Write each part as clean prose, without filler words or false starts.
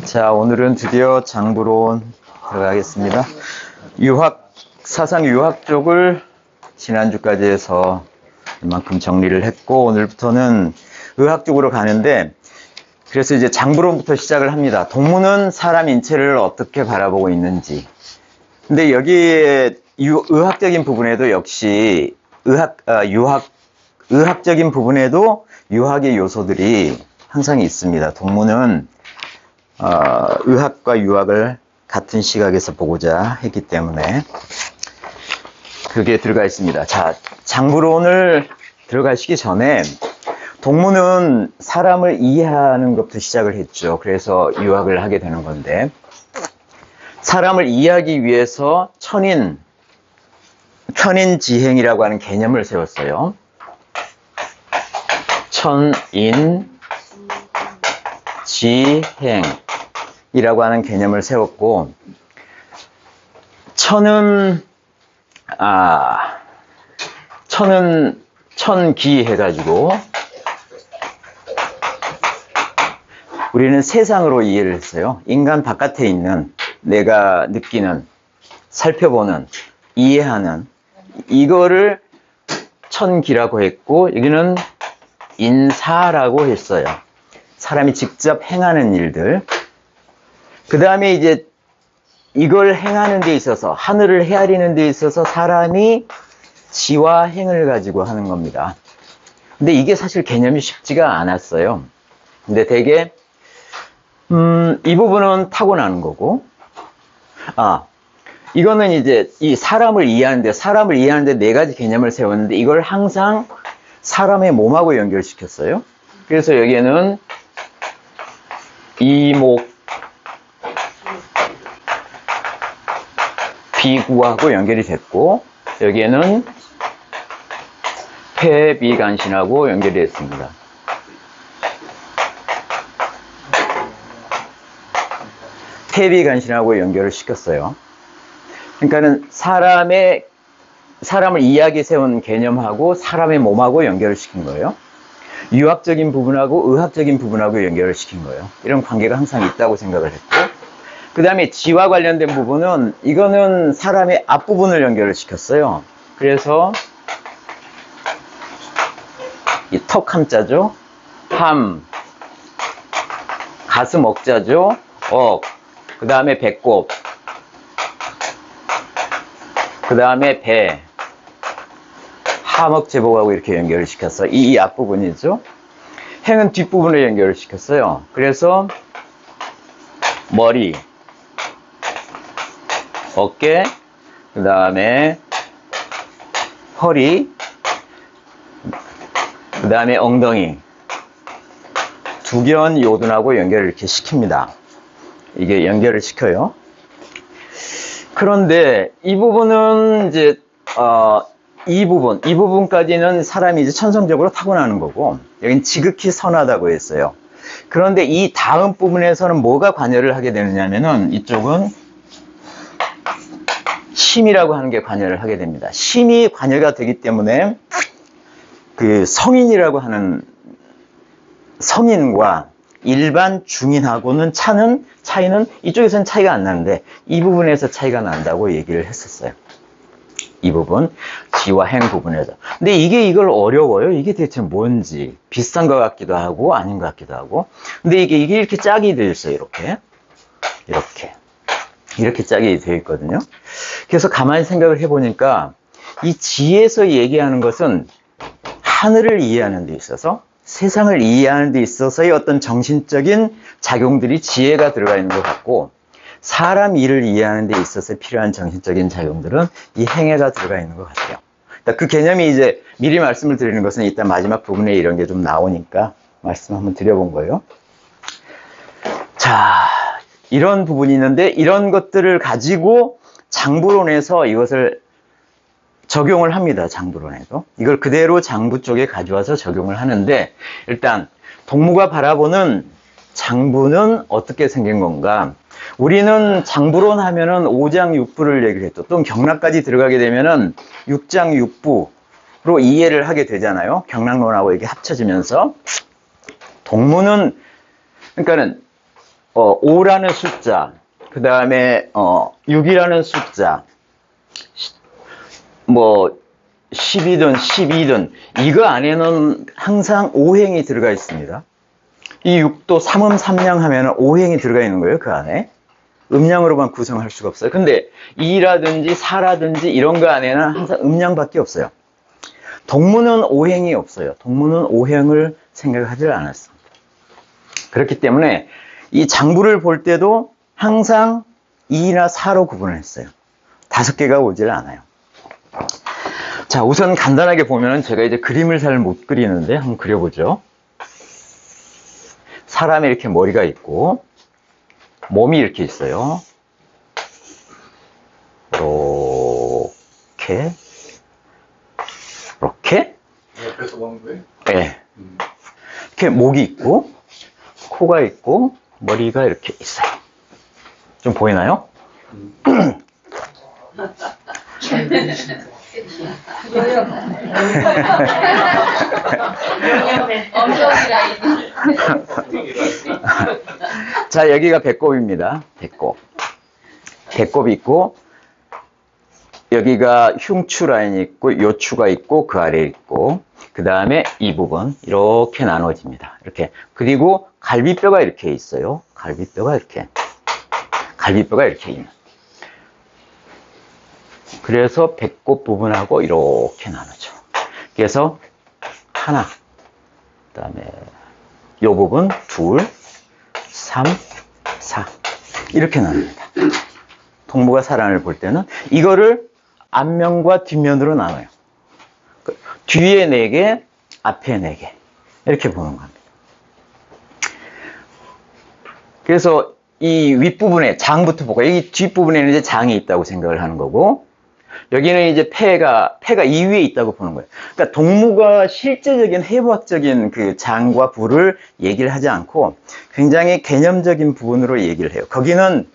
자, 오늘은 드디어 장부론 들어가겠습니다. 사상 유학 쪽을 지난주까지 해서 이만큼 정리를 했고, 오늘부터는 의학 쪽으로 가는데, 그래서 이제 장부론부터 시작을 합니다. 동무는 사람 인체를 어떻게 바라보고 있는지. 근데 여기에 의학적인 부분에도 역시 의학적인 부분에도 유학의 요소들이 항상 있습니다. 동무는 의학과 유학을 같은 시각에서 보고자 했기 때문에 그게 들어가 있습니다. 자, 장부론을 들어가시기 전에 동무는 사람을 이해하는 것부터 시작을 했죠. 그래서 유학을 하게 되는 건데, 사람을 이해하기 위해서 천인지행이라고 하는 개념을 세웠어요. 천인지행이라고 하는 개념을 세웠고, 천은 천기 해가지고 우리는 세상으로 이해를 했어요. 인간 바깥에 있는 내가 느끼는, 살펴보는, 이해하는 이거를 천기라고 했고, 여기는 인사라고 했어요. 사람이 직접 행하는 일들. 그 다음에 이제 이걸 행하는 데 있어서, 하늘을 헤아리는 데 있어서 사람이 지와 행을 가지고 하는 겁니다. 근데 이게 사실 개념이 쉽지가 않았어요. 근데 되게 이 부분은 타고나는 거고, 이거는 이제 이 사람을 이해하는데 네 가지 개념을 세웠는데, 이걸 항상 사람의 몸하고 연결시켰어요. 그래서 여기에는 이목, 비구하고 연결이 됐고, 여기에는 폐비간신하고 연결이 됐습니다. 폐비간신하고 연결을 시켰어요. 그러니까는 사람을 이해하게 세운 개념하고 사람의 몸하고 연결을 시킨 거예요. 유학적인 부분하고 의학적인 부분하고 연결을 시킨 거예요. 이런 관계가 항상 있다고 생각을 했고, 그 다음에 지와 관련된 부분은, 이거는 사람의 앞부분을 연결을 시켰어요. 그래서 이 턱 함자죠. 가슴 억자죠. 그 다음에 배꼽, 그 다음에 배, 하먹제복하고 이렇게 연결을 시켰어요. 이 앞부분이죠. 행은 뒷부분을 연결을 시켰어요. 그래서 머리, 어깨, 그 다음에 허리, 그 다음에 엉덩이, 두견 요둔하고 연결을 이렇게 시킵니다. 이게 연결을 시켜요. 그런데 이 부분은 이제 이 부분까지는 사람이 이제 천성적으로 타고나는 거고, 여긴 지극히 선하다고 했어요. 그런데 이 다음 부분에서는 뭐가 관여를 하게 되느냐면은, 이쪽은 심이라고 하는 게 관여를 하게 됩니다. 심이 관여가 되기 때문에 그 성인이라고 하는 성인과 일반 중인하고는 차이는 이쪽에서는 차이가 안 나는데 이 부분에서 차이가 난다고 얘기를 했었어요. 이 부분, 지와 행 부분에서. 근데 이걸 어려워요. 이게 대체 뭔지. 비싼 것 같기도 하고 아닌 것 같기도 하고. 근데 이게 이렇게 짝이 되어 있어요. 이렇게 짝이 되어 있거든요. 그래서 가만히 생각을 해보니까 이 지에서 얘기하는 것은 하늘을 이해하는 데 있어서, 세상을 이해하는 데 있어서의 어떤 정신적인 작용들이 지혜가 들어가 있는 것 같고, 사람 일을 이해하는 데 있어서 필요한 정신적인 작용들은 이 행해가 들어가 있는 것 같아요. 그 개념이 이제 미리 말씀을 드리는 것은 이따 마지막 부분에 이런 게 좀 나오니까 말씀 한번 드려본 거예요. 자, 이런 부분이 있는데 이런 것들을 가지고 장부론에서 이것을 적용을 합니다. 장부론에도. 이걸 그대로 장부 쪽에 가져와서 적용을 하는데, 일단 동무가 바라보는 장부는 어떻게 생긴 건가? 우리는 장부론 하면은 5장 6부를 얘기를 했죠. 또 경락까지 들어가게 되면은 6장 6부, 이해를 하게 되잖아요. 경락론하고 이게 합쳐지면서. 동무는, 그러니까는, 5라는 숫자, 그 다음에, 6이라는 숫자, 뭐, 10이든 12든, 이거 안에는 항상 오행이 들어가 있습니다. 이 6도 삼음삼량 하면 오행이 들어가 있는 거예요, 그 안에. 음량으로만 구성할 수가 없어요. 근데 2라든지 4라든지 이런 거 안에는 항상 음량밖에 없어요. 동무는 오행이 없어요. 동무는 오행을 생각하지 않았습니다. 그렇기 때문에 이 장부를 볼 때도 항상 2나 4로 구분을 했어요. 5개가 오질 않아요. 자, 우선 간단하게 보면은 제가 이제 그림을 잘 못 그리는데 한번 그려보죠. 사람이 이렇게 머리가 있고 몸이 이렇게 있어요. 이렇게 옆에서 보는 거예요? 네. 이렇게 목이 있고 코가 있고 머리가 이렇게 있어요. 좀 보이나요? 자, 여기가 배꼽입니다. 배꼽이 있고 여기가 흉추 라인이 있고 요추가 있고 그 아래에 있고 그 다음에 이 부분 이렇게 나눠집니다. 이렇게. 그리고 갈비뼈가 이렇게 있어요. 갈비뼈가 이렇게 있는. 그래서 배꼽 부분하고 이렇게 나누죠. 그래서 하나, 그 다음에 요 부분 둘, 3, 4 이렇게 나눕니다. 동무가 사람을 볼 때는 이거를 앞면과 뒷면으로 나눠요. 뒤에 4개, 앞에 4개 이렇게 보는 겁니다. 그래서 이 윗부분에 장부터 보고 여기 뒷부분에는 이제 장이 있다고 생각을 하는 거고 여기는 이제 폐가 이 위에 있다고 보는 거예요. 그러니까 동무가 실제적인 해부학적인 그 장과 부를 얘기를 하지 않고 굉장히 개념적인 부분으로 얘기를 해요. 거기는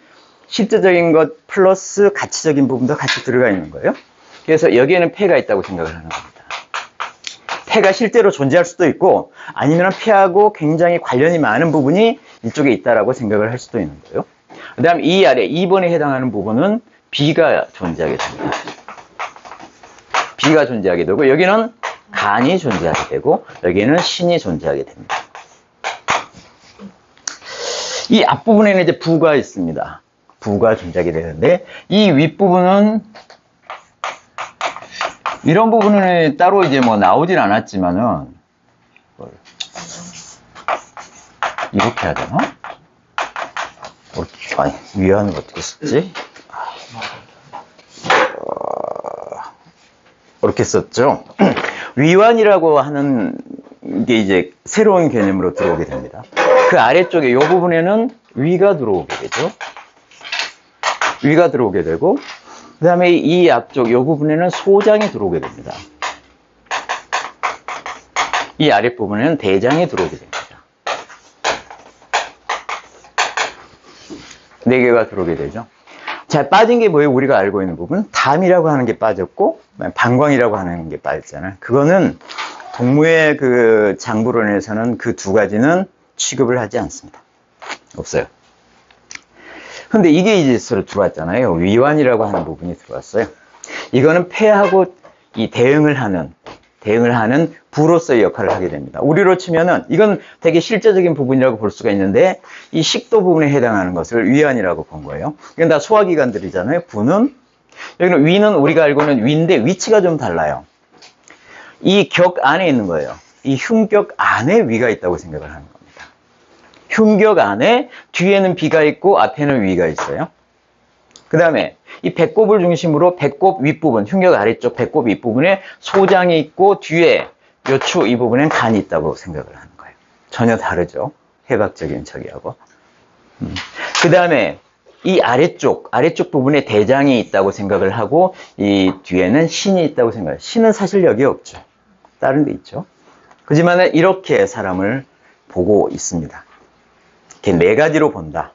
실제적인 것 플러스 가치적인 부분도 같이 들어가 있는 거예요. 그래서 여기에는 폐가 있다고 생각을 하는 겁니다. 폐가 실제로 존재할 수도 있고 아니면 폐하고 굉장히 관련이 많은 부분이 이쪽에 있다라고 생각을 할 수도 있는 거예요. 그 다음 이 아래 2번에 해당하는 부분은 비가 존재하게 됩니다. 비가 존재하게 되고 여기는 간이 존재하게 되고 여기는 신이 존재하게 됩니다. 이 앞부분에는 이제 부가 있습니다. 부가 존재하게 되는데 이 윗부분은 이런 부분은 따로 이제 뭐 나오진 않았지만은 이렇게 해야 되나? 아니, 위안을 어떻게 썼지? 이렇게 썼죠. 위완이라고 하는 게 이제 새로운 개념으로 들어오게 됩니다. 그 아래쪽에 이 부분에는 위가 들어오게 되죠. 위가 들어오게 되고 그 다음에 이 앞쪽 이 부분에는 소장이 들어오게 됩니다. 이 아랫부분에는 대장이 들어오게 됩니다. 4개가 들어오게 되죠. 자, 빠진 게 뭐예요? 우리가 알고 있는 부분. 담이라고 하는 게 빠졌고 방광이라고 하는 게 빠졌잖아요. 그거는 동무의 그 장부론에서는 그 두 가지는 취급을 하지 않습니다. 없어요. 근데 이게 이제 서로 들어왔잖아요. 위완이라고 하는 부분이 들어왔어요. 이거는 폐하고 이 대응을 하는 부로서의 역할을 하게 됩니다. 우리로 치면은 이건 되게 실제적인 부분이라고 볼 수가 있는데 이 식도 부분에 해당하는 것을 위완이라고 본 거예요. 이건 다 소화기관들이잖아요. 부는 여기는 위는 우리가 알고 있는 위인데 위치가 좀 달라요. 이 격 안에 있는 거예요. 이 흉격 안에 위가 있다고 생각을 하는 겁니다. 흉격 안에 뒤에는 비가 있고 앞에는 위가 있어요. 그 다음에 이 배꼽을 중심으로 배꼽 윗부분, 흉격 아래쪽 배꼽 윗부분에 소장이 있고 뒤에 요추 이 부분엔 간이 있다고 생각을 하는 거예요. 전혀 다르죠. 해박적인 저기하고. 그 다음에 이 아래쪽 부분에 대장이 있다고 생각을 하고 이 뒤에는 신이 있다고 생각해요. 신은 사실 여기 없죠. 다른 데 있죠. 그렇지만 이렇게 사람을 보고 있습니다. 이렇게 4가지로 본다.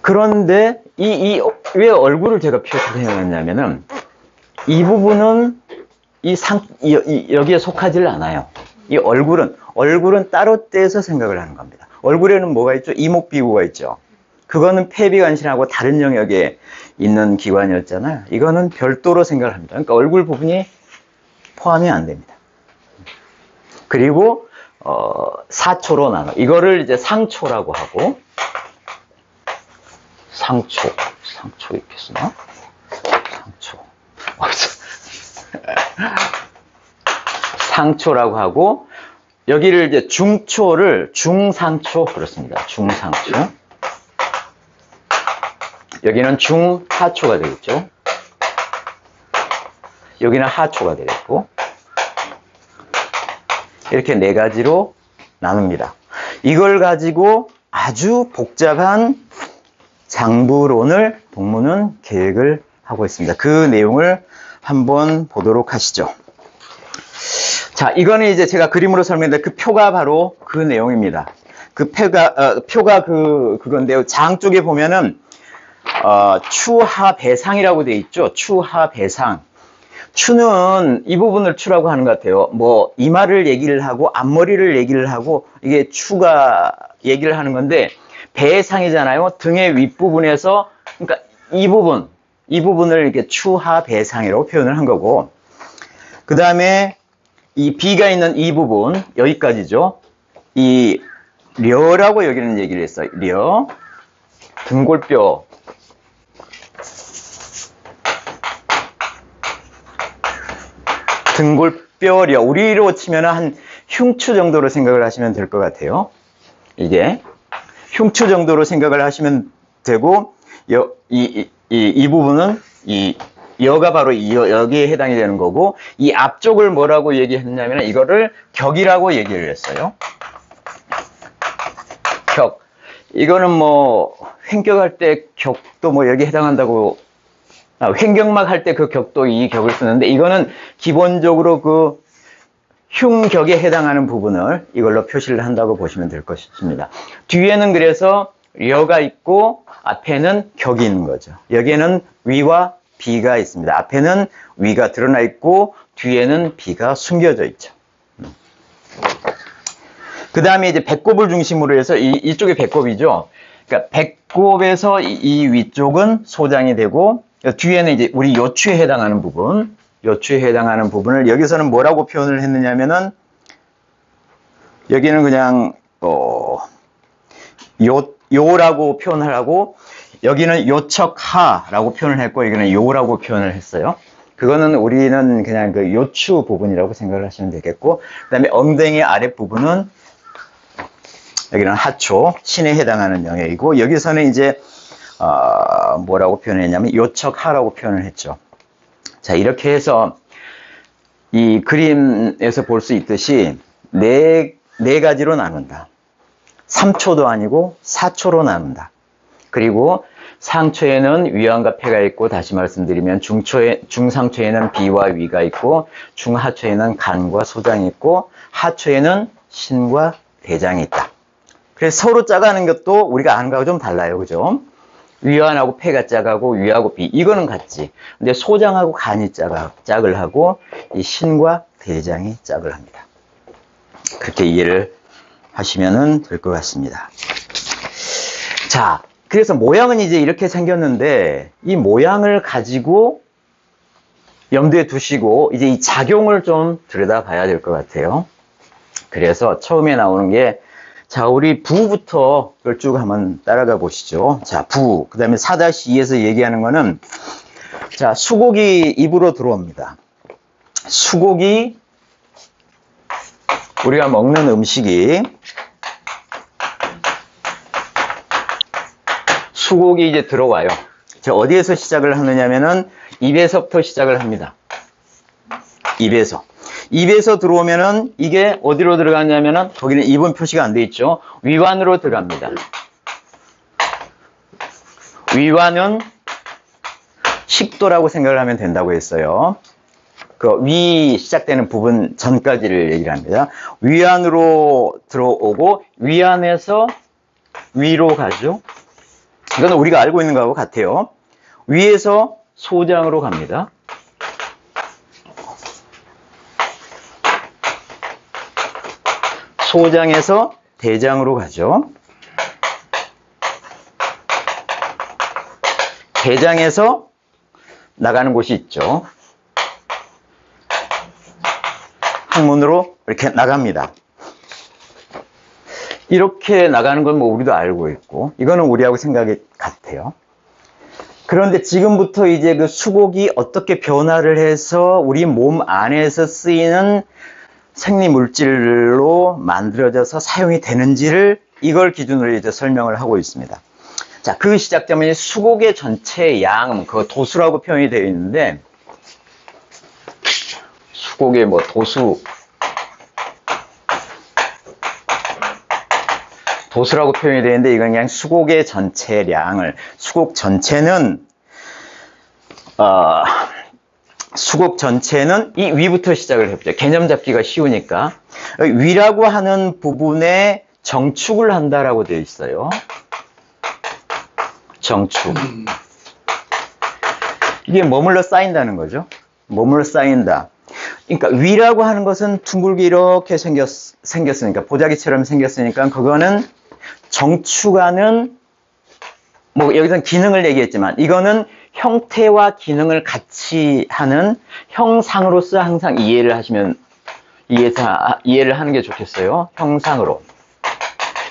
그런데 왜 얼굴을 제가 표시를 해놨냐면은 이 부분은 여기에 속하지를 않아요. 이 얼굴은 따로 떼서 생각을 하는 겁니다. 얼굴에는 뭐가 있죠? 이목비구가 있죠. 그거는 폐비관신하고 다른 영역에 있는 기관이었잖아요. 이거는 별도로 생각을 합니다. 그러니까 얼굴 부분이 포함이 안 됩니다. 그리고 사초로 나눠. 이거를 이제 상초라고 하고, 상초 이렇게 쓰나? 상초라고 하고, 여기를 이제 중초를 중상초 그렇습니다. 중상초. 여기는 중하초가 되겠죠. 여기는 하초가 되겠고, 이렇게 네 가지로 나눕니다. 이걸 가지고 아주 복잡한 장부론을 동문은 계획을 하고 있습니다. 그 내용을 한번 보도록 하시죠. 자, 이거는 이제 제가 그림으로 설명드린 그 표가 바로 그 내용입니다. 그 표가 그건데요. 장 쪽에 보면은 추하배상이라고 되어 있죠. 추하배상. 추는 이 부분을 추라고 하는 것 같아요. 뭐 이마를 얘기를 하고 앞머리를 얘기를 하고 이게 추가 얘기를 하는 건데, 배상이잖아요. 등의 윗부분에서, 그러니까 이 부분을 이렇게 추하배상이라고 표현을 한 거고, 그 다음에 이 비가 있는 이 부분, 여기까지죠. 이 려라고 여기는 얘기를 했어요. 려, 등골뼈. 등골뼈려. 우리로 치면 한 흉추 정도로 생각을 하시면 될 것 같아요. 이게 흉추 정도로 생각을 하시면 되고, 이 부분은 이 여가 바로 여기에 해당이 되는 거고, 이 앞쪽을 뭐라고 얘기했냐면 이거를 격이라고 얘기를 했어요. 격. 이거는 뭐 횡격할 때 격도 뭐 여기 해당한다고, 횡격막 할 때 그 격도 이 격을 쓰는데, 이거는 기본적으로 그 흉격에 해당하는 부분을 이걸로 표시를 한다고 보시면 될 것입니다. 뒤에는 그래서 려가 있고 앞에는 격이 있는 거죠. 여기에는 위와 비가 있습니다. 앞에는 위가 드러나 있고 뒤에는 비가 숨겨져 있죠. 그 다음에 이제 배꼽을 중심으로 해서 이쪽이 배꼽이죠. 그러니까 배꼽에서 이 위쪽은 소장이 되고, 뒤에는 이제 우리 요추에 해당하는 부분을 여기서는 뭐라고 표현을 했느냐면은, 여기는 그냥 요라고 표현을 하고, 여기는 요척하라고 표현을 했고, 여기는 요라고 표현을 했어요. 그거는 우리는 그냥 그 요추 부분이라고 생각을 하시면 되겠고, 그 다음에 엉덩이 아랫부분은 여기는 하초, 신에 해당하는 영역이고, 여기서는 이제 뭐라고 표현했냐면 요척하라고 표현을 했죠. 자, 이렇게 해서 이 그림에서 볼 수 있듯이 네 가지로 나눈다. 3초도 아니고 4초로 나눈다. 그리고 상초에는 위안과 폐가 있고, 다시 말씀드리면 중상초에는 비와 위가 있고, 중하초에는 간과 소장이 있고, 하초에는 신과 대장이 있다. 그래서 서로 짜가는 것도 우리가 아는 거하고 좀 달라요. 그죠? 위안하고 폐가 짝하고 위하고 비, 이거는 같지. 근데 소장하고 간이 짝을 하고, 이 신과 대장이 짝을 합니다. 그렇게 이해를 하시면 될 것 같습니다. 자, 그래서 모양은 이제 이렇게 생겼는데, 이 모양을 가지고 염두에 두시고 이제 이 작용을 좀 들여다봐야 될 것 같아요. 그래서 처음에 나오는 게, 자, 우리 부부터 이걸 쭉 한번 따라가 보시죠. 자, 부. 그 다음에 4-2에서 얘기하는 거는, 자, 수곡이 입으로 들어옵니다. 수곡이, 우리가 먹는 음식이, 수곡이 이제 들어와요. 자, 어디에서 시작을 하느냐면은 입에서부터 시작을 합니다. 입에서 들어오면은 이게 어디로 들어가냐면은, 거기는 입은 표시가 안 돼 있죠. 위관으로 들어갑니다. 위관은 식도라고 생각을 하면 된다고 했어요. 그 위 시작되는 부분 전까지를 얘기를 합니다. 위안으로 들어오고, 위안에서 위로 가죠. 이건 우리가 알고 있는 거하고 같아요. 위에서 소장으로 갑니다. 소장에서 대장으로 가죠. 대장에서 나가는 곳이 있죠. 항문으로 이렇게 나갑니다. 이렇게 나가는 건 뭐 우리도 알고 있고, 이거는 우리하고 생각이 같아요. 그런데 지금부터 이제 그 수곡이 어떻게 변화를 해서 우리 몸 안에서 쓰이는 생리물질로 만들어져서 사용이 되는지를 이걸 기준으로 이제 설명을 하고 있습니다. 자, 그 시작점은 수곡의 전체 양, 그 도수라고 표현이 되어 있는데, 수곡의 뭐 도수라고 표현이 되는데, 이건 그냥 수곡의 전체량을, 수곡 전체는 이 위부터 시작을 해보죠. 개념 잡기가 쉬우니까. 위라고 하는 부분에 정축을 한다라고 되어 있어요. 정축. 이게 머물러 쌓인다는 거죠. 머물러 쌓인다. 그러니까 위라고 하는 것은 둥글게 이렇게 생겼으니까, 보자기처럼 생겼으니까 그거는 정축하는, 뭐 여기서는 기능을 얘기했지만 이거는 형태와 기능을 같이 하는 형상으로서 항상 이해를 하는 게 좋겠어요. 형상으로.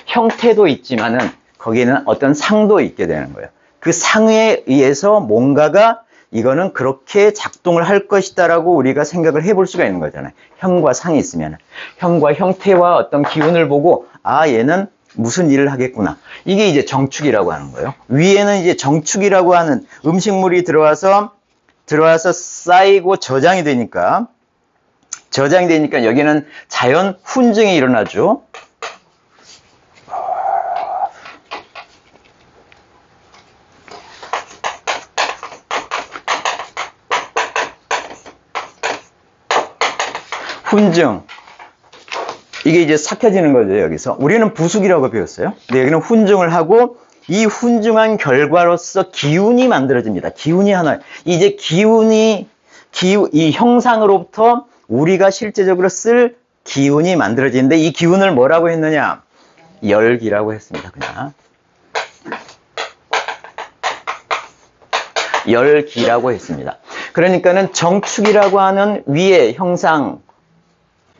형태도 있지만은 거기에는 어떤 상도 있게 되는 거예요. 그 상에 의해서 뭔가가 이거는 그렇게 작동을 할 것이다라고 우리가 생각을 해볼 수가 있는 거잖아요. 형과 상이 있으면. 형과 형태와 어떤 기운을 보고, 아, 얘는 무슨 일을 하겠구나. 이게 이제 정축이라고 하는 거예요. 위에는 이제 정축이라고 하는 음식물이 들어와서 쌓이고 저장이 되니까 여기는 자연 훈증이 일어나죠. 훈증. 이게 이제 삭혀지는 거죠, 여기서. 우리는 부숙이라고 배웠어요. 근데 여기는 훈증을 하고, 이 훈증한 결과로서 기운이 만들어집니다. 기운이 하나. 이제 이 형상으로부터 우리가 실제적으로 쓸 기운이 만들어지는데, 이 기운을 뭐라고 했느냐? 열기라고 했습니다, 그냥. 열기라고 했습니다. 그러니까는 정축이라고 하는 위의 형상,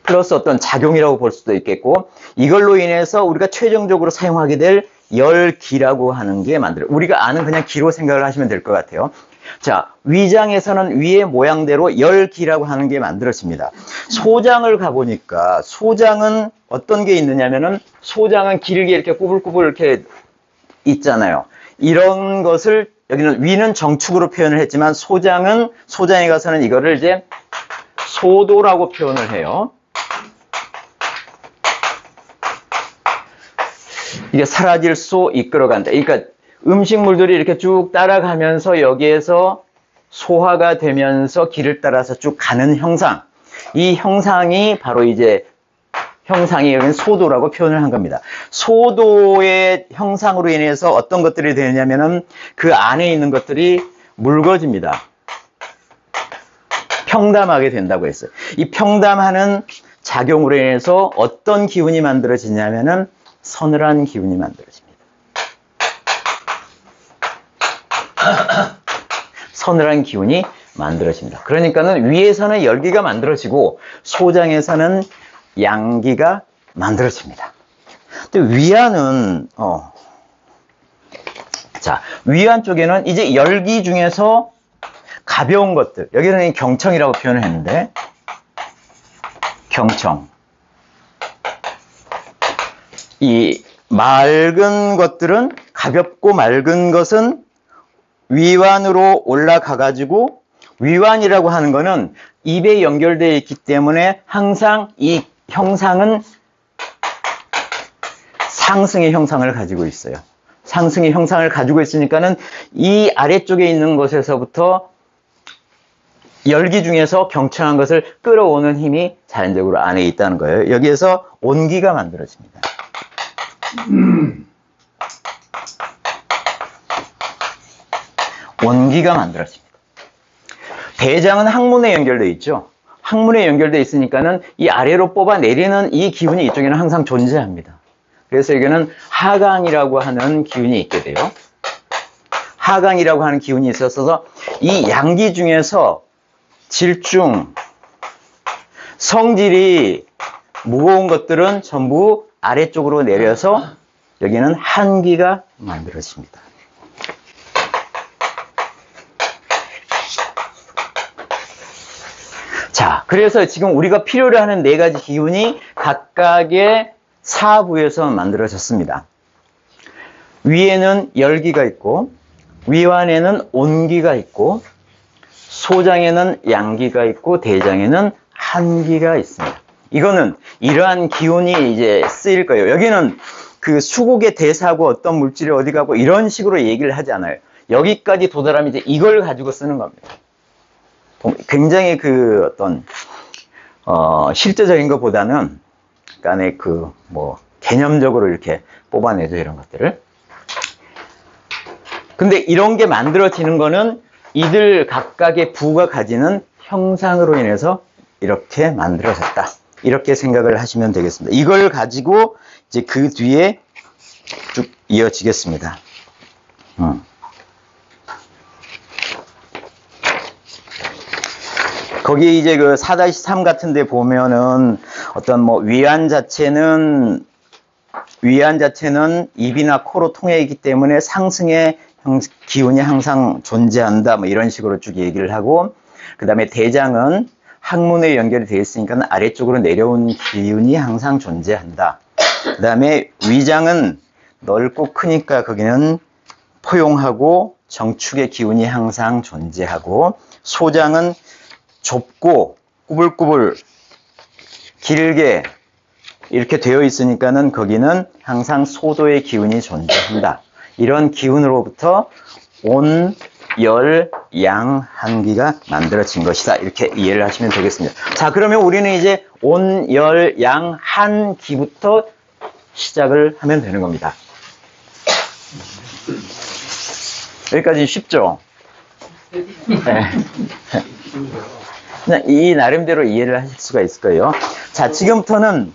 플러스 어떤 작용이라고 볼 수도 있겠고, 이걸로 인해서 우리가 최종적으로 사용하게 될 열기라고 하는 게 우리가 아는 그냥 기로 생각을 하시면 될 것 같아요. 자, 위장에서는 위의 모양대로 열기라고 하는 게 만들어집니다. 소장을 가보니까, 소장은 어떤 게 있느냐면은, 소장은 길게 이렇게 꾸불꾸불 이렇게 있잖아요. 이런 것을, 여기는 위는 정축으로 표현을 했지만, 소장에 가서는 이거를 이제 소도라고 표현을 해요. 이게 사라질 수 이끌어간다. 그러니까 음식물들이 이렇게 쭉 따라가면서 여기에서 소화가 되면서 길을 따라서 쭉 가는 형상. 이 형상이 바로 이제 여기는 소도라고 표현을 한 겁니다. 소도의 형상으로 인해서 어떤 것들이 되느냐면은 그 안에 있는 것들이 묽어집니다. 평담하게 된다고 했어요. 이 평담하는 작용으로 인해서 어떤 기운이 만들어지냐면은 서늘한 기운이 만들어집니다. 서늘한 기운이 만들어집니다. 그러니까는 위에서는 열기가 만들어지고 소장에서는 양기가 만들어집니다. 근데 위안은 위안 쪽에는 이제 열기 중에서 가벼운 것들, 여기는 경청이라고 표현을 했는데, 경청. 이 맑은 것들은, 가볍고 맑은 것은 위완으로 올라가가지고, 위완이라고 하는 거는 입에 연결되어 있기 때문에 항상 이 형상은 상승의 형상을 가지고 있어요. 상승의 형상을 가지고 있으니까는 이 아래쪽에 있는 것에서부터 열기 중에서 경청한 것을 끌어오는 힘이 자연적으로 안에 있다는 거예요. 여기에서 온기가 만들어집니다. 온기가 만들어집니다. 대장은 항문에 연결되어 있죠. 항문에 연결되어 있으니까는 이 아래로 뽑아내리는 이 기운이 이쪽에는 항상 존재합니다. 그래서 여기는 하강이라고 하는 기운이 있게 돼요. 하강이라고 하는 기운이 있어서 이 양기 중에서 질중, 성질이 무거운 것들은 전부 아래쪽으로 내려서 여기는 한기가 만들어집니다. 자, 그래서 지금 우리가 필요로 하는 네 가지 기운이 각각의 사부에서 만들어졌습니다. 위에는 열기가 있고, 위완에는 온기가 있고, 소장에는 양기가 있고, 대장에는 한기가 있습니다. 이거는 이러한 기운이 이제 쓰일 거예요. 여기는 그 수국의 대사하고 어떤 물질이 어디 가고 이런 식으로 얘기를 하지 않아요. 여기까지 도달하면 이제 이걸 가지고 쓰는 겁니다. 굉장히 그 어떤 실제적인 것보다는 약간의 그 뭐 개념적으로 이렇게 뽑아내죠, 이런 것들을. 근데 이런 게 만들어지는 거는 이들 각각의 부가 가지는 형상으로 인해서 이렇게 만들어졌다. 이렇게 생각을 하시면 되겠습니다. 이걸 가지고 이제 그 뒤에 쭉 이어지겠습니다. 거기에 이제 그 4-3 같은 데 보면은 어떤 뭐 위안 자체는 입이나 코로 통해 있기 때문에 상승의 기운이 항상 존재한다. 뭐 이런 식으로 쭉 얘기를 하고, 그 다음에 대장은 항문에 연결이 되어 있으니까 아래쪽으로 내려온 기운이 항상 존재한다. 그 다음에 위장은 넓고 크니까 거기는 포용하고 정축의 기운이 항상 존재하고, 소장은 좁고 꾸불꾸불 길게 이렇게 되어 있으니까는 거기는 항상 소도의 기운이 존재한다. 이런 기운으로부터 온, 열, 양, 한기가 만들어진 것이다. 이렇게 이해를 하시면 되겠습니다. 자, 그러면 우리는 이제 온, 열, 양, 한기부터 시작을 하면 되는 겁니다. 여기까지 쉽죠? 네. 이 나름대로 이해를 하실 수가 있을 거예요. 자, 지금부터는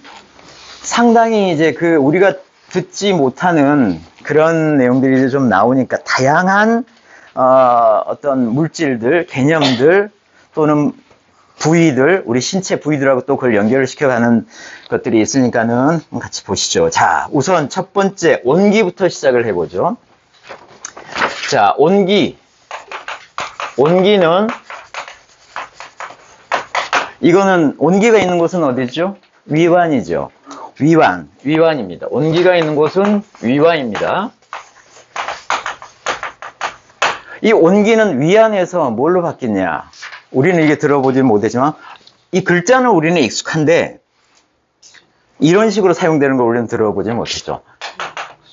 상당히 이제 그 우리가 듣지 못하는 그런 내용들이 좀 나오니까 다양한 어떤 물질들, 개념들 또는 부위들, 우리 신체 부위들하고 또 그걸 연결을 시켜가는 것들이 있으니까는 같이 보시죠. 자, 우선 첫 번째 온기부터 시작을 해보죠. 자, 온기는 이거는 온기가 있는 곳은 어디죠? 위완이죠. 위완입니다. 온기가 있는 곳은 위완입니다. 이 온기는 위안에서 뭘로 바뀌냐? 우리는 이게 들어보지 못했지만 이 글자는 우리는 익숙한데 이런 식으로 사용되는 걸 우리는 들어보지 못했죠.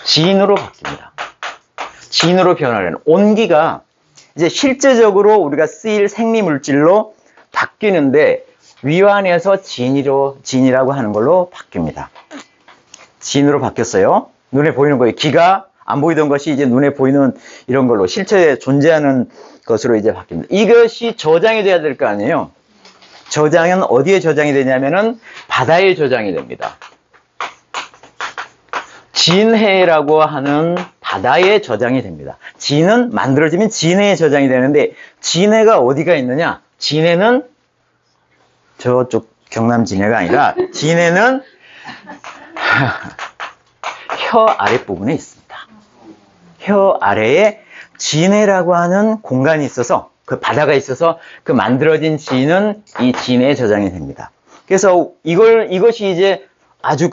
진으로 바뀝니다. 진으로 변화하는 온기가 이제 실제적으로 우리가 쓰일 생리물질로 바뀌는데 위완에서 진이라고 하는 걸로 바뀝니다. 진으로 바뀌었어요. 눈에 보이는 거예요. 기가 안 보이던 것이 이제 눈에 보이는 이런 걸로 실체에 존재하는 것으로 이제 바뀝니다. 이것이 저장이 돼야 될 거 아니에요. 저장은 어디에 저장이 되냐면은 바다에 저장이 됩니다. 진해라고 하는 바다에 저장이 됩니다. 진은 만들어지면 진해에 저장이 되는데 진해가 어디가 있느냐? 진해는 저쪽 경남 진해가 아니라 진해는 혀 아랫부분에 있습니다. 혀 아래에 진해라고 하는 공간이 있어서 그 바다가 있어서 그 만들어진 진은 이 진해에 저장이 됩니다. 그래서 이것이 이제 아주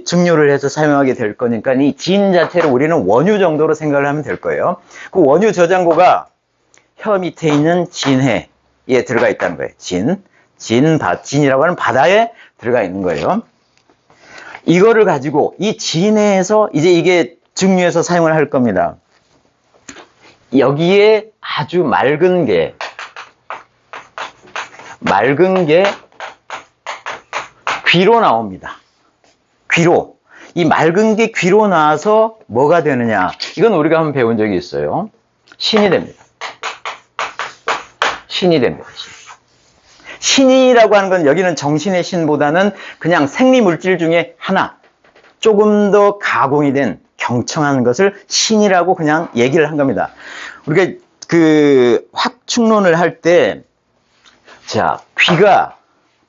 증류를 해서 사용하게 될 거니까 이 진 자체를 우리는 원유 정도로 생각을 하면 될 거예요. 그 원유 저장고가 혀 밑에 있는 진해에 들어가 있다는 거예요. 진이라고 하는 바다에 들어가 있는 거예요. 이거를 가지고 이 진해에서 이제 이게 증류해서 사용을 할 겁니다. 여기에 아주 맑은 게 귀로 나옵니다. 귀로. 이 맑은 게 귀로 나와서 뭐가 되느냐? 이건 우리가 한번 배운 적이 있어요. 신이 됩니다. 신이 됩니다. 신이라고 하는 건 여기는 정신의 신보다는 그냥 생리물질 중에 하나, 조금 더 가공이 된 경청한 것을 신이라고 그냥 얘기를 한 겁니다. 우리가 그 확충론을 할 때, 자,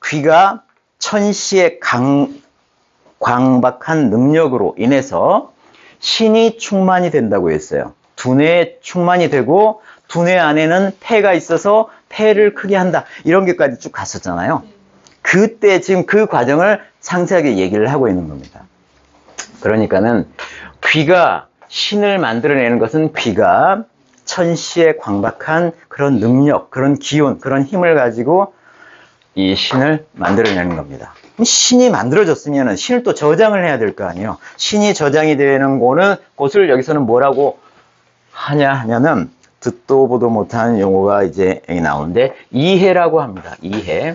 귀가 천시의 광박한 능력으로 인해서 신이 충만이 된다고 했어요. 두뇌에 충만이 되고 두뇌 안에는 폐가 있어서 폐를 크게 한다. 이런 게까지 쭉 갔었잖아요. 그때 지금 그 과정을 상세하게 얘기를 하고 있는 겁니다. 그러니까는 귀가 신을 만들어내는 것은 귀가 천시에 광박한 그런 능력, 그런 기운, 그런 힘을 가지고 이 신을 만들어내는 겁니다. 신이 만들어졌으면 신을 또 저장을 해야 될 거 아니에요. 신이 저장이 되는 곳을 여기서는 뭐라고 하냐 하면은 듣도 보도 못하는 용어가 이제 여기 나오는데 이해라고 합니다. 이해.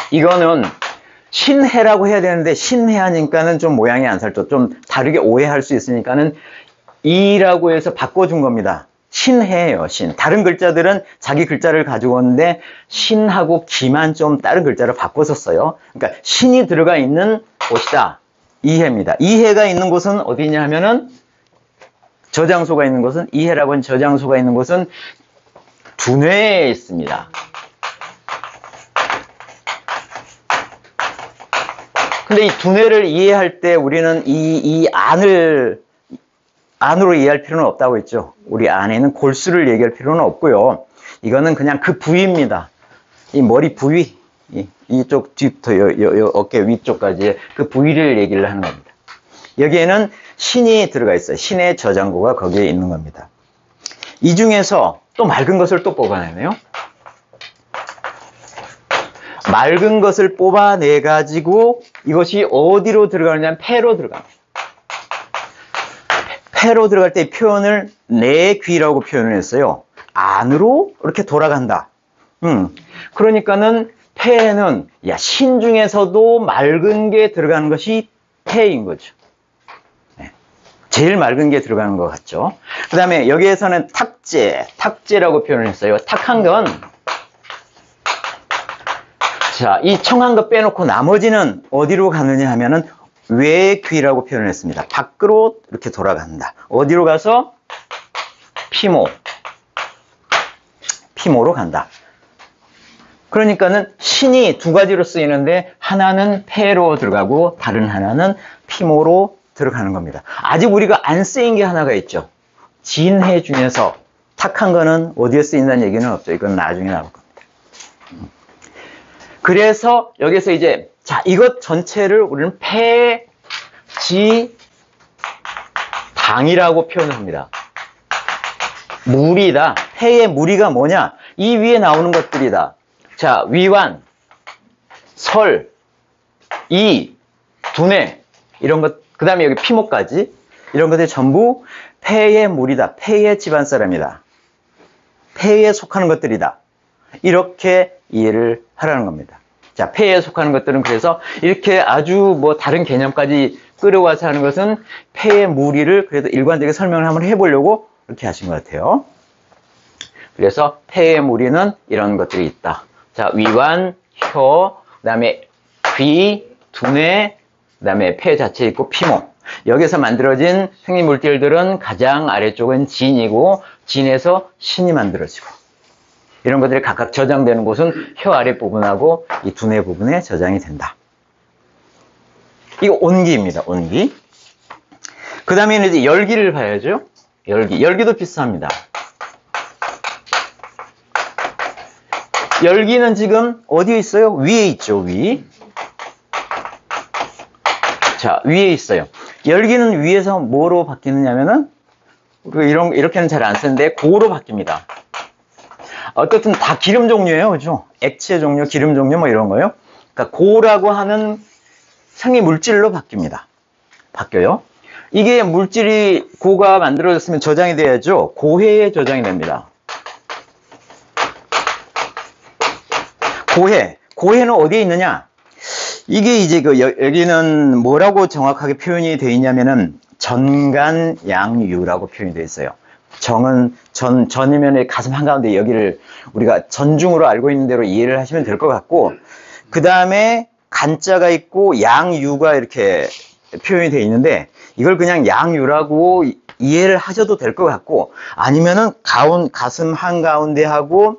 이거는 신해라고 해야 되는데 신해 하니까는 좀 모양이 안 살죠. 좀 다르게 오해할 수 있으니까는 이라고 해서 바꿔준 겁니다. 신해예요, 신. 다른 글자들은 자기 글자를 가지고 오는데 신하고 기만 좀 다른 글자를 바꿔서 써요. 그러니까 신이 들어가 있는 곳이다. 이해입니다. 이해가 있는 곳은 어디냐 하면은 저장소가 있는 곳은 이해라고 하는 저장소가 있는 곳은 두뇌에 있습니다. 근데 이 두뇌를 이해할 때 우리는 이 안으로 이해할 필요는 없다고 했죠. 우리 안에 있는 골수를 얘기할 필요는 없고요. 이거는 그냥 그 부위입니다. 이 머리 부위, 이쪽 뒤부터 어깨 위쪽까지 그 부위를 얘기를 하는 겁니다. 여기에는 신이 들어가 있어요. 신의 저장고가 거기에 있는 겁니다. 이 중에서 또 맑은 것을 또 뽑아내네요. 맑은 것을 뽑아내가지고 이것이 어디로 들어가느냐면 폐로 들어갑니다. 폐로 들어갈 때 표현을 내 귀라고 표현을 했어요. 안으로 이렇게 돌아간다. 그러니까는 폐에는 신 중에서도 맑은 게 들어가는 것이 폐인 거죠. 제일 맑은 게 들어가는 것 같죠. 그 다음에 여기에서는 탁재라고 표현을 했어요. 탁한 건 자, 이 청한 거 빼놓고 나머지는 어디로 가느냐 하면은 외귀라고 표현을 했습니다. 밖으로 이렇게 돌아간다. 어디로 가서? 피모로 간다. 그러니까는 신이 두 가지로 쓰이는데 하나는 폐로 들어가고 다른 하나는 피모로 들어가는 겁니다. 아직 우리가 안 쓰인 게 하나가 있죠. 진해 중에서 탁한 거는 어디에 쓰인다는 얘기는 없죠. 이건 나중에 나올 겁니다. 그래서 여기서 이제 자, 이것 전체를 우리는 폐지당이라고 표현을 합니다. 무리다. 폐의 무리가 뭐냐? 이 위에 나오는 것들이다. 자, 위완, 설, 이, 두뇌 이런 것, 그 다음에 여기 피모까지 이런 것들이 전부 폐의 무리다. 폐의 집안 사람이다. 폐에 속하는 것들이다. 이렇게 이해를 하라는 겁니다. 자, 폐에 속하는 것들은 그래서 이렇게 아주 뭐 다른 개념까지 끌어와서 하는 것은 폐의 무리를 그래도 일관되게 설명을 한번 해보려고 이렇게 하신 것 같아요. 그래서 폐의 무리는 이런 것들이 있다. 자, 위완, 혀, 그 다음에 귀, 두뇌, 그 다음에 폐 자체에 있고 피모. 여기서 만들어진 생리물질들은 가장 아래쪽은 진이고 진에서 신이 만들어지고 이런 것들이 각각 저장되는 곳은 혀 아랫부분하고 이 두뇌 부분에 저장이 된다. 이거 온기입니다. 온기. 그 다음에는 이제 열기를 봐야죠. 열기도 비슷합니다. 열기는 지금 어디에 있어요? 위에 있죠. 위. 자, 위에 있어요. 열기는 위에서 뭐로 바뀌느냐면은 이렇게는 잘 안 쓰는데 고로 바뀝니다. 어쨌든 다 기름 종류예요. 그죠? 액체 종류, 기름 종류 뭐 이런 거요. 그러니까 고라고 하는 생리 물질로 바뀌어요. 이게 물질이 고가 만들어졌으면 저장이 돼야죠. 고해에 저장이 됩니다. 고해는 어디에 있느냐? 이게 이제 여기는 뭐라고 정확하게 표현이 되어 있냐면은 전간양유라고 표현이 되어 있어요. 정은 전이면 가슴 한가운데 여기를 우리가 전중으로 알고 있는 대로 이해를 하시면 될 것 같고, 그 다음에 간자가 있고 양유가 이렇게 표현이 되어 있는데, 이걸 그냥 양유라고 이해를 하셔도 될 것 같고, 아니면은 가슴 한가운데 하고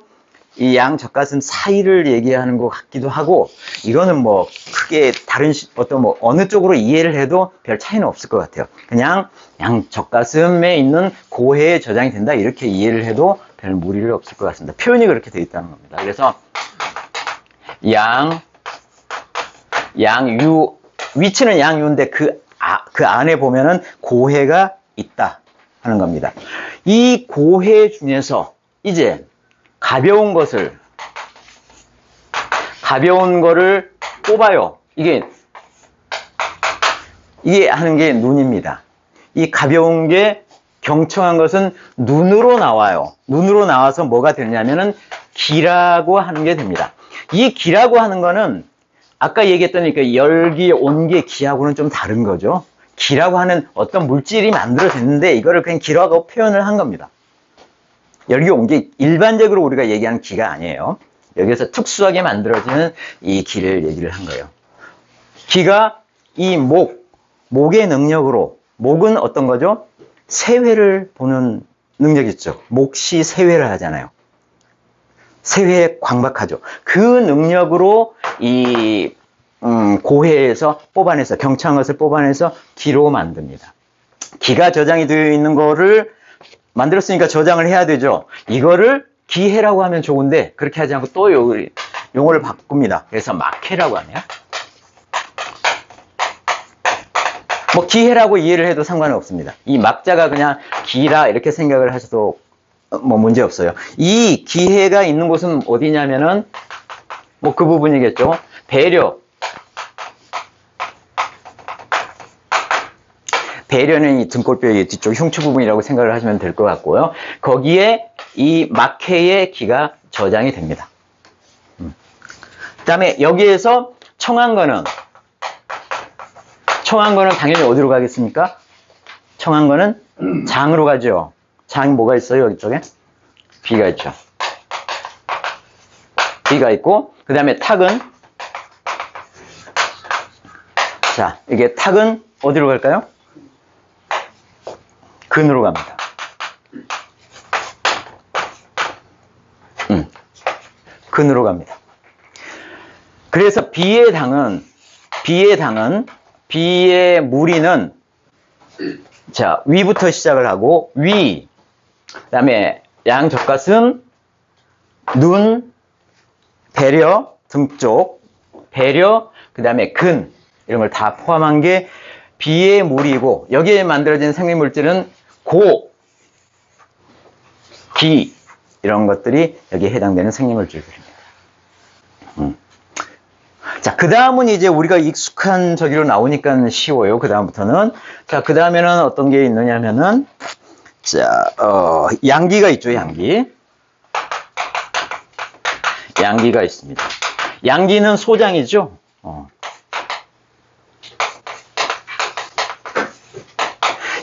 이 양 젖가슴 사이를 얘기하는 것 같기도 하고, 이거는 뭐 크게 다른 어떤 뭐 어느 쪽으로 이해를 해도 별 차이는 없을 것 같아요. 그냥 양 젖가슴에 있는 고해에 저장이 된다, 이렇게 이해를 해도 별 무리를 없을 것 같습니다. 표현이 그렇게 되어 있다는 겁니다. 그래서 양유, 위치는 양유인데 그 안에 보면은 고해가 있다 하는 겁니다. 이 고해 중에서 이제 가벼운 거를 뽑아요. 이게 하는 게 눈입니다. 이 가벼운 게 경청한 것은 눈으로 나와요. 눈으로 나와서 뭐가 되냐면은 기라고 하는 게 됩니다. 이 기라고 하는 거는 아까 얘기했던 그 열기, 온기, 기하고는 좀 다른 거죠. 기라고 하는 어떤 물질이 만들어졌는데 이거를 그냥 기라고 표현을 한 겁니다. 열기, 온기, 일반적으로 우리가 얘기하는 기가 아니에요. 여기서 특수하게 만들어지는 이 기를 얘기를 한 거예요. 기가 이 목의 능력으로, 목은 어떤 거죠? 세회를 보는 능력이 있죠. 목시 세회를 하잖아요. 세회에 광박하죠. 그 능력으로 이 고해에서 뽑아내서, 경청한 것을 뽑아내서 기로 만듭니다. 기가 저장이 되어 있는 거를 만들었으니까 저장을 해야 되죠. 이거를 기해라고 하면 좋은데 그렇게 하지 않고 또 용어를 바꿉니다. 그래서 막해라고 하네요. 뭐 기해라고 이해를 해도 상관은 없습니다. 이 막자가 그냥 기라 이렇게 생각을 하셔도 뭐 문제 없어요. 이 기해가 있는 곳은 어디냐면은 뭐 그 부분이겠죠. 배려는 이 등골뼈의 뒤쪽 흉추 부분이라고 생각을 하시면 될 것 같고요. 거기에 이 막해의 기가 저장이 됩니다. 그 다음에 여기에서 청한 거는 당연히 어디로 가겠습니까? 청한 거는 장으로 가죠. 장이 뭐가 있어요? 여기 쪽에? 비가 있죠. 비가 있고, 그 다음에 탁은, 자, 이게 탁은 어디로 갈까요? 근으로 갑니다. 근으로 갑니다. 그래서 비의 무리는 자, 위부터 시작을 하고 위, 그다음에 양 젖가슴, 눈, 배려, 등 쪽, 배려, 그다음에 근, 이런 걸 다 포함한 게 비의 무리이고, 여기에 만들어진 생명물질은 고, 기, 이런 것들이 여기에 해당되는 생명물질들입니다. 자, 그 다음은 이제 우리가 익숙한 저기로 나오니까 쉬워요. 그 다음부터는. 자, 그 다음에는 어떤 게 있느냐면은, 자, 양기가 있죠, 양기. 양기가 있습니다. 양기는 소장이죠.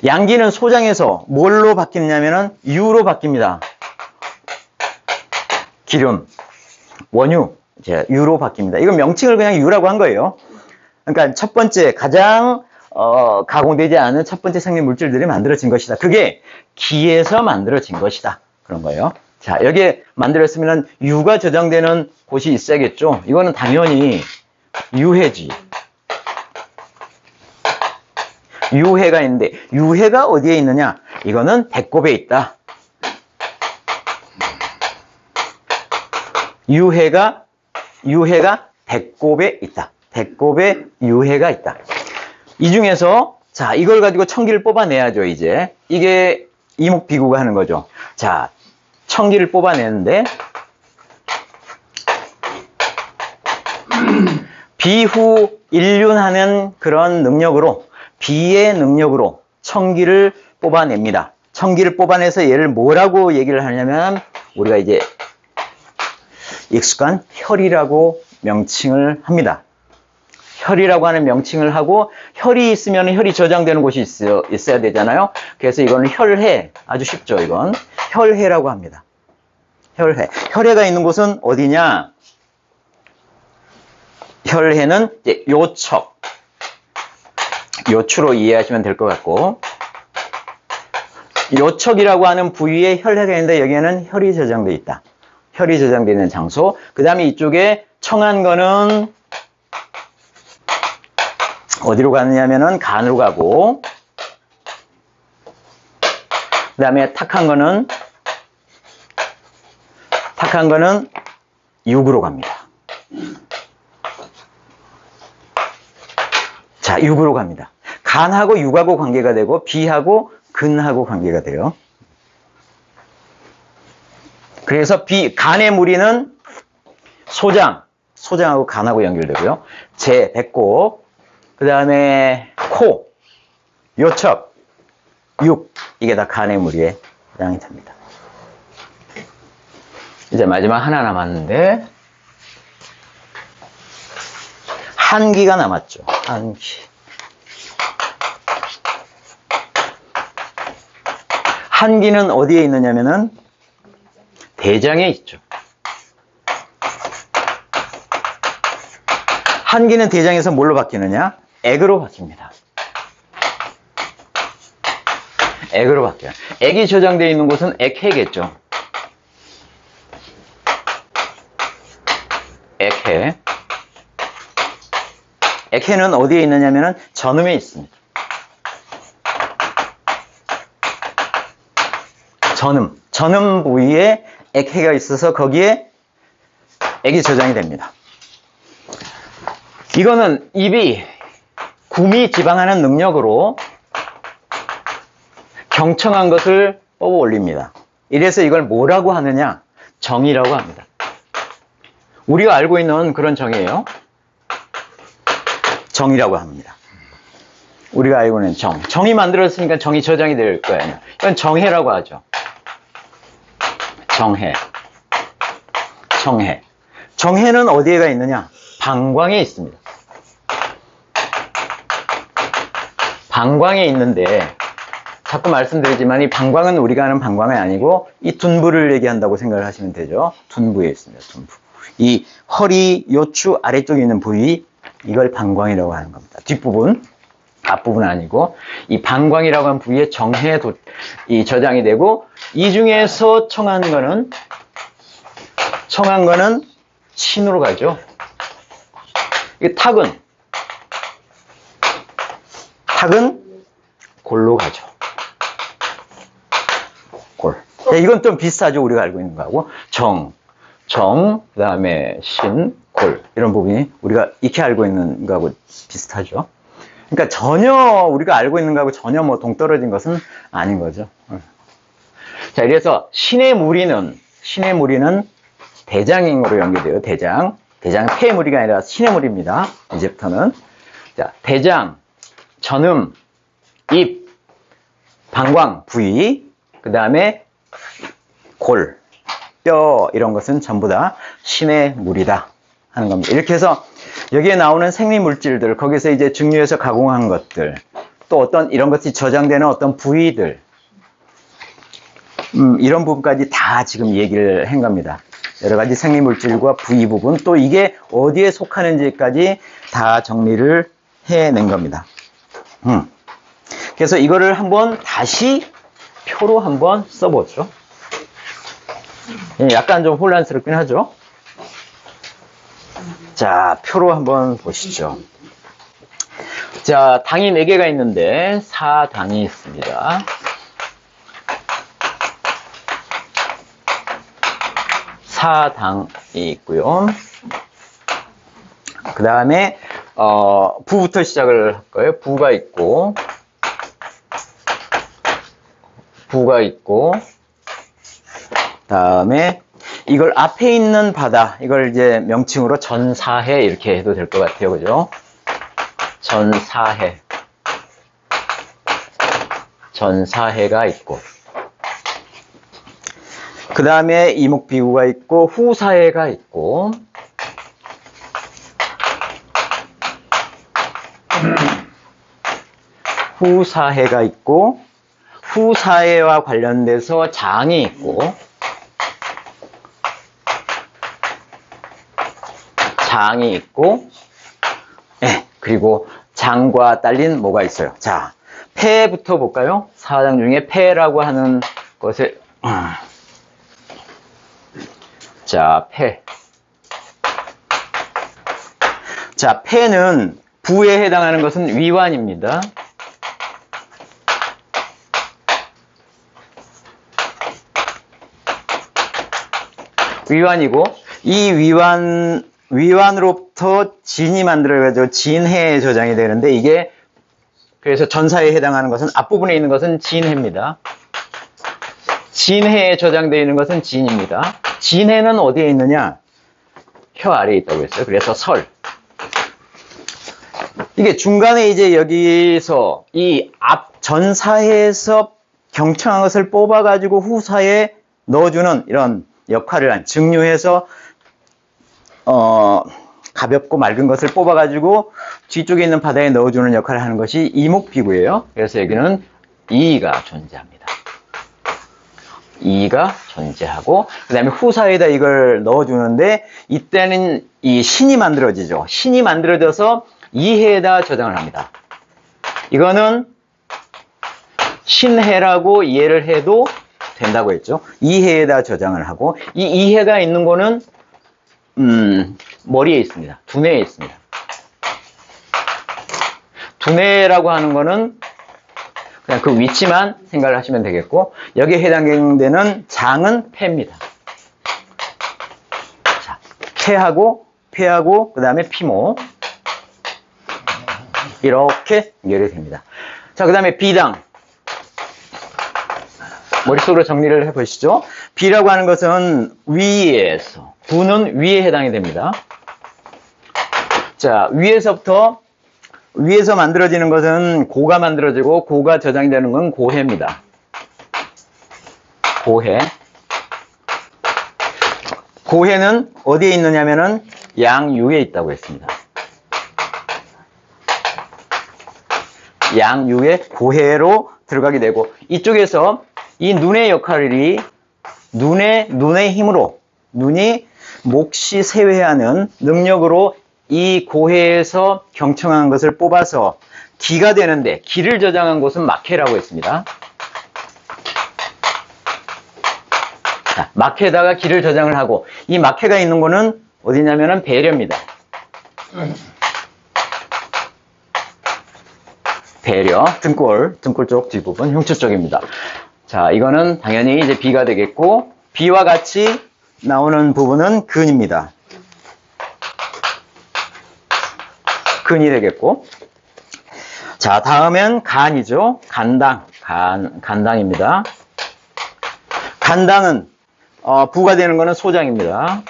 양기는 소장에서 뭘로 바뀌냐면은 유로 바뀝니다. 기름, 원유, 이제 유로 바뀝니다. 이건 명칭을 그냥 유라고 한 거예요. 그러니까 첫 번째 가장 가공되지 않은 첫 번째 생명 물질들이 만들어진 것이다. 그게 기에서 만들어진 것이다. 그런 거예요. 자, 여기에 만들었으면 유가 저장되는 곳이 있어야겠죠. 이거는 당연히 유해지. 유해가 있는데 유해가 어디에 있느냐? 이거는 배꼽에 있다. 유해가 배꼽에 있다. 배꼽에 유해가 있다. 이 중에서 자, 이걸 가지고 청기를 뽑아내야죠. 이제 이게 이목비구가 하는 거죠. 자, 청기를 뽑아내는데 비후 일륜하는 그런 능력으로, 비의 능력으로 청기를 뽑아냅니다. 청기를 뽑아내서 얘를 뭐라고 얘기를 하냐면 우리가 이제 익숙한 혈이라고 명칭을 합니다. 혈이라고 하는 명칭을 하고, 혈이 있으면 혈이 저장되는 곳이 있어야 되잖아요. 그래서 이거는 혈해. 아주 쉽죠, 이건. 혈해라고 합니다. 혈해. 혈해가 있는 곳은 어디냐? 혈해는 이제 요척, 요추로 이해하시면 될 것 같고, 요척이라고 하는 부위에 혈해가 있는데 여기에는 혈이 저장되어 있다. 혈이 저장되어 있는 장소. 그 다음에 이쪽에 청한 거는 어디로 가느냐면은 간으로 가고, 그 다음에 탁한 거는 육으로 갑니다. 자, 육으로 갑니다. 간하고 육하고 관계가 되고 비하고 근하고 관계가 돼요. 그래서 간의 무리는 소장하고 간하고 연결되고요. 재, 배꼽, 그 다음에 코, 요척, 육, 이게 다 간의 무리에 해당이 됩니다. 이제 마지막 하나 남았는데, 한기가 남았죠. 한기. 한기는 어디에 있느냐면은 대장에 있죠. 한기는 대장에서 뭘로 바뀌느냐? 액으로 바뀝니다. 액으로 바뀌어요. 액이 저장되어 있는 곳은 액해겠죠. 액해. 액해는 어디에 있느냐면은 전음에 있습니다. 전음 부위에 액해가 있어서 거기에 액이 저장이 됩니다. 이거는 입이 구미 지방하는 능력으로 경청한 것을 뽑아 올립니다. 이래서 이걸 뭐라고 하느냐? 정이라고 합니다. 우리가 알고 있는 그런 정이에요. 정이라고 합니다. 우리가 알고 있는 정. 정이 만들어졌으니까 정이 저장이 될 거예요. 이건 정해라고 하죠. 정해. 정해. 정해는 어디에가 있느냐? 방광에 있습니다. 방광에 있는데, 자꾸 말씀드리지만 이 방광은 우리가 아는 방광이 아니고 이 둔부를 얘기한다고 생각을 하시면 되죠. 둔부에 있습니다. 둔부. 이 허리, 요추 아래쪽에 있는 부위, 이걸 방광이라고 하는 겁니다. 뒷부분, 앞부분은 아니고 이 방광이라고 하는 부위에 정해 이 저장이 되고, 이 중에서 청한 거는 신으로 가죠. 이 탁은 골로 가죠. 골. 이건 좀 비슷하죠. 우리가 알고 있는 거하고. 정, 그 다음에 신, 골. 이런 부분이 우리가 익히 알고 있는 거하고 비슷하죠. 그러니까 전혀 우리가 알고 있는 거하고 전혀 뭐 동떨어진 것은 아닌 거죠. 자, 그래서 신의 무리는 대장으로 연결돼요. 대장 폐의 무리가 아니라 신의 무리입니다. 이제부터는. 자, 대장, 전음, 입, 방광, 부위, 그 다음에 골, 뼈, 이런 것은 전부 다 신의 무리다 하는 겁니다. 이렇게 해서 여기에 나오는 생리물질들, 거기서 이제 증류해서 가공한 것들, 또 어떤 이런 것이 저장되는 어떤 부위들, 이런 부분까지 다 지금 얘기를 한 겁니다. 여러 가지 생리물질과 부위 부분, 또 이게 어디에 속하는지까지 다 정리를 해낸 겁니다. 그래서 이거를 한번 다시 표로 한번 써보죠. 약간 좀 혼란스럽긴 하죠. 자, 표로 한번 보시죠. 자, 당이 4개가 있는데 4당이 있습니다. 4당이 있고요. 그 다음에 부부터 시작을 할 거예요. 부가 있고, 다음에 이걸 앞에 있는 바다, 이걸 이제 명칭으로 전사해 이렇게 해도 될 것 같아요. 그죠? 전사해가 있고, 그 다음에 이목비구가 있고, 후사해가 있고, 후사회와 관련돼서 장이 있고, 네, 그리고 장과 딸린 뭐가 있어요. 자, 폐부터 볼까요? 사장 중에 폐라고 하는 것을, 자, 폐. 자, 폐는 부에 해당하는 것은 위완입니다. 위완이고, 이 위완으로부터 진이 만들어가지고 진해에 저장이 되는데, 이게 그래서 전사에 해당하는 것은 앞부분에 있는 것은 진해입니다. 진해에 저장되어 있는 것은 진입니다. 진해는 어디에 있느냐? 혀 아래에 있다고 했어요. 그래서 설. 이게 중간에 이제 여기서 이 앞 전사에서 경청한 것을 뽑아가지고 후사에 넣어주는 이런 역할을 한, 증류해서 가볍고 맑은 것을 뽑아가지고 뒤쪽에 있는 바다에 넣어주는 역할을 하는 것이 이목비구예요. 그래서 여기는 이가 존재합니다. 이가 존재하고, 그 다음에 후사에다 이걸 넣어주는데, 이때는 이 신이 만들어지죠. 신이 만들어져서 이해에다 저장을 합니다. 이거는 신해라고 이해를 해도 된다고 했죠. 이해에다 저장을 하고, 이 이해가 있는 거는 머리에 있습니다. 두뇌에 있습니다. 두뇌라고 하는 거는 그냥 그 위치만 생각을 하시면 되겠고, 여기에 해당되는 장은 폐입니다. 자, 폐하고 그 다음에 피모, 이렇게 연결이 됩니다. 자, 그 다음에 비당. 머릿속으로 정리를 해보시죠. 비라고 하는 것은 위에서, 부는 위에 해당이 됩니다. 자, 위에서 만들어지는 것은 고가 만들어지고, 고가 저장이 되는 건 고해입니다. 고해. 고해는 어디에 있느냐면은 양유에 있다고 했습니다. 양유에 고해로 들어가게 되고, 이쪽에서 이 눈의 역할이 눈의 힘으로, 눈이 몫이 세회하는 능력으로 이 고해에서 경청한 것을 뽑아서 기가 되는데, 기를 저장한 곳은 막해라고 했습니다. 자, 막해에다가 기를 저장을 하고, 이 막해가 있는 거는 어디냐면은 배려입니다. 배려, 등골 쪽 뒷부분, 흉추 쪽입니다. 자, 이거는 당연히 이제 비가 되겠고, 비와 같이 나오는 부분은 근입니다. 근이 되겠고, 자, 다음엔 간이죠. 간당입니다. 간당은 부가 되는 거는 소장입니다.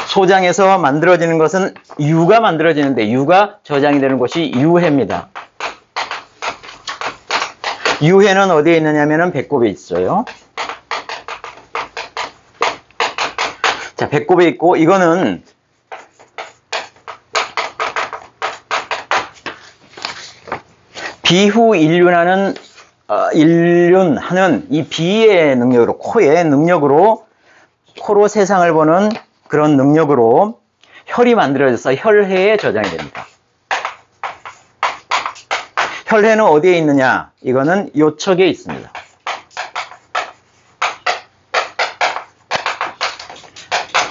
소장에서 만들어지는 것은 유가 만들어지는데, 유가 저장이 되는 곳이 유해입니다. 유해는 어디에 있느냐면은 배꼽에 있어요. 자, 배꼽에 있고, 이거는 비후 일륜하는 이 비의 능력으로, 코의 능력으로, 코로 세상을 보는 그런 능력으로 혈이 만들어져서 혈해에 저장이 됩니다. 혈해는 어디에 있느냐? 이거는 요척에 있습니다.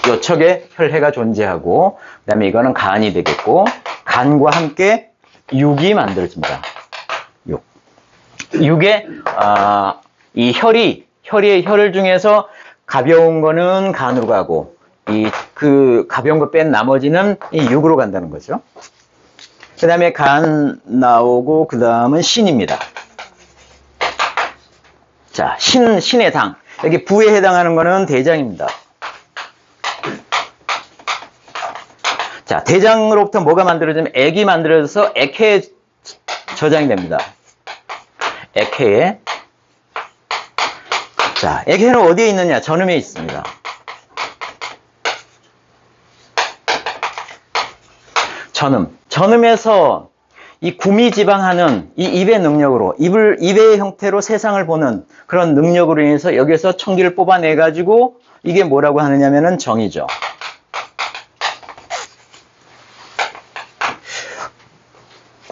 요척에 혈해가 존재하고, 그 다음에 이거는 간이 되겠고, 간과 함께 육이 만들어집니다. 육에 이 혈을 중에서 가벼운 거는 간으로 가고, 그 가벼운 거 뺀 나머지는 이 육으로 간다는 거죠. 그 다음에 간 나오고, 그 다음은 신입니다. 자, 신의 당. 여기 부에 해당하는 거는 대장입니다. 자, 대장으로부터 뭐가 만들어지면 액이 만들어져서 액해에 저장이 됩니다. 액해에. 자, 액해는 어디에 있느냐? 전음에 있습니다. 전음에서 이 구미지방하는 이 입의 능력으로, 입의 형태로 세상을 보는 그런 능력으로 인해서 여기서 청기를 뽑아내가지고 이게 뭐라고 하느냐면은 정이죠.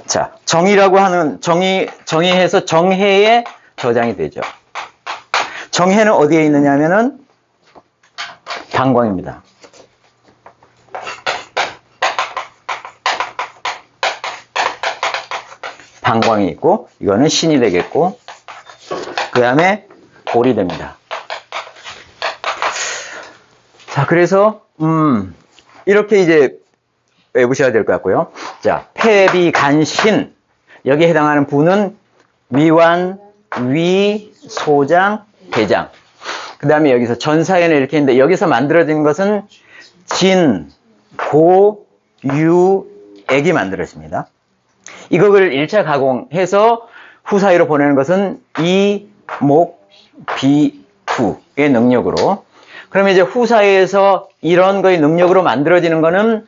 자, 정이라고 하는, 정의해서 정해에 저장이 되죠. 정해는 어디에 있느냐면은 방광입니다. 방광이 있고, 이거는 신이 되겠고, 그 다음에 골이 됩니다. 자, 그래서, 이렇게 이제 외우셔야 될 것 같고요. 자, 폐비, 간, 신. 여기에 해당하는 부는 위완, 위, 소장, 대장. 그 다음에 여기서 전사에는 이렇게 있는데, 여기서 만들어진 것은 진, 고, 유, 액이 만들어집니다. 이걸 1차 가공해서 후사위로 보내는 것은 이, 목, 비, 구의 능력으로. 그러면 이제 후사위에서 이런 거의 능력으로 만들어지는 거는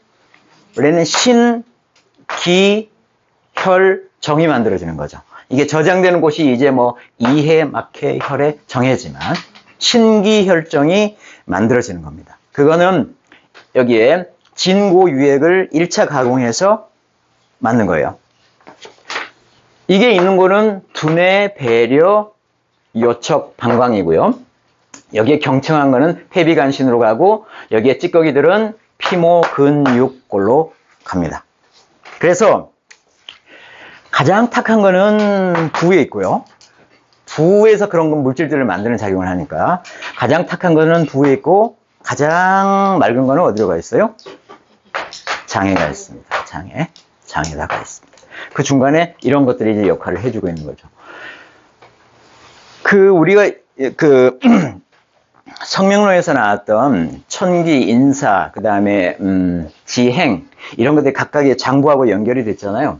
원래는 신, 기, 혈, 정이 만들어지는 거죠. 이게 저장되는 곳이 이제 뭐 이해, 막해, 혈에 정해지만 신기혈정이 만들어지는 겁니다. 그거는 여기에 진고유액을 1차 가공해서 만든 거예요. 이게 있는 거는 두뇌, 배려, 요척, 방광이고요. 여기에 경청한 거는 폐비간신으로 가고 여기에 찌꺼기들은 피모, 근, 육골로 갑니다. 그래서 가장 탁한 거는 부에 있고요. 부에서 그런 물질들을 만드는 작용을 하니까 가장 탁한 거는 부에 있고 가장 맑은 거는 어디로 가 있어요? 장에가 있습니다. 장에다 가 있습니다. 그 중간에 이런 것들이 이제 역할을 해주고 있는 거죠. 우리가 성명론에서 나왔던 천기, 인사, 그 다음에 지행 이런 것들이 각각의 장부하고 연결이 됐잖아요.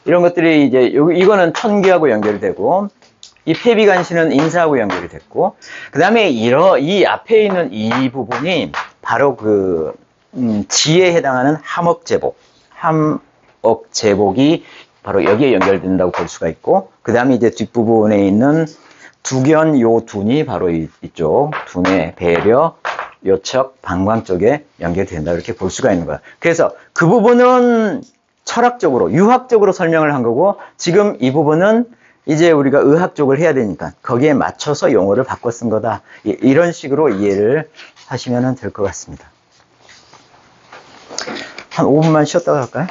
이런 것들이 이제 이거는 천기하고 연결이 되고 이 폐비간신은 인사하고 연결이 됐고 그 다음에 이 앞에 있는 이 부분이 바로 지에 해당하는 함억제복이 바로 여기에 연결된다고 볼 수가 있고 그 다음에 이제 뒷부분에 있는 두견, 요둔이 바로 이쪽 두뇌, 배려, 요척, 방광 쪽에 연결된다 이렇게 볼 수가 있는 거야. 그래서 그 부분은 철학적으로, 유학적으로 설명을 한 거고 지금 이 부분은 이제 우리가 의학적으로 해야 되니까 거기에 맞춰서 용어를 바꿔 쓴 거다. 이런 식으로 이해를 하시면 될 것 같습니다. 한 5분만 쉬었다가 할까요?